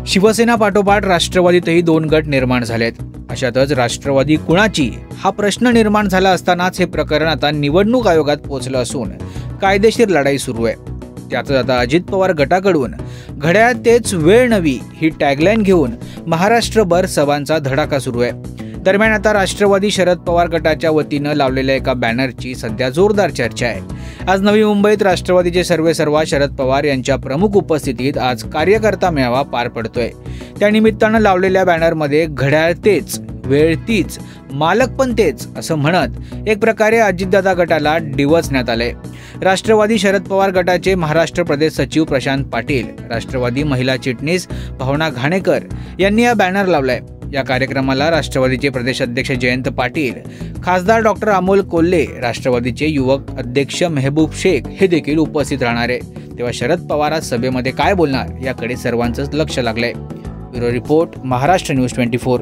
शिवसेना पाठोपाठ राष्ट्रवादीतही दोन गट निर्माण झालेत। अशातच राष्ट्रवादी कुणाची हा प्रश्न निर्माण झाला असतानाच हे प्रकरण आता निवडणूक आयोगात पोहोचलं असून कायदेशीर लढाई सुरू आहे। त्यातच आता अजित पवार गटाकडून घड्याळ तेच वेळ नवी ही टॅगलाईन घेऊन महाराष्ट्रभर सभांचा धडाका सुरू आहे। दरम्यान आता राष्ट्रवादी शरद पवार गटाच्या वतीनं लावलेल्या एका बॅनरची सध्या जोरदार चर्चा आहे। आज नवी मुंबईत राष्ट्रवादीचे सर्वेसर्वा शरद पवार यांच्या प्रमुख उपस्थितीत आज कार्यकर्ता मेळावा पार पडतोय। त्यानिमित्तानं लावलेल्या बॅनरमध्ये घड्याळ तेच वेळ तीच मालक पण तेच असं म्हणत एक प्रकारे अजितदादा गटाला डिवचण्यात आलंय। राष्ट्रवादी शरद पवार गटाचे महाराष्ट्र प्रदेश सचिव प्रशांत पाटील, राष्ट्रवादी महिला चिटणीस भावना घाणेकर यांनी हा बॅनर लावलाय। या कार्यक्रमाला राष्ट्रवादीचे प्रदेश अध्यक्ष जयंत पाटील, खासदार डॉक्टर अमोल कोल्हे, राष्ट्रवादीचे युवक अध्यक्ष मेहबूब शेख हे देखील उपस्थित राहणार आहे। तेव्हा शरद पवार आज सभेमध्ये काय बोलणार याकडे सर्वांचंच लक्ष लागलंय। Bureau report, Maharashtra news 24।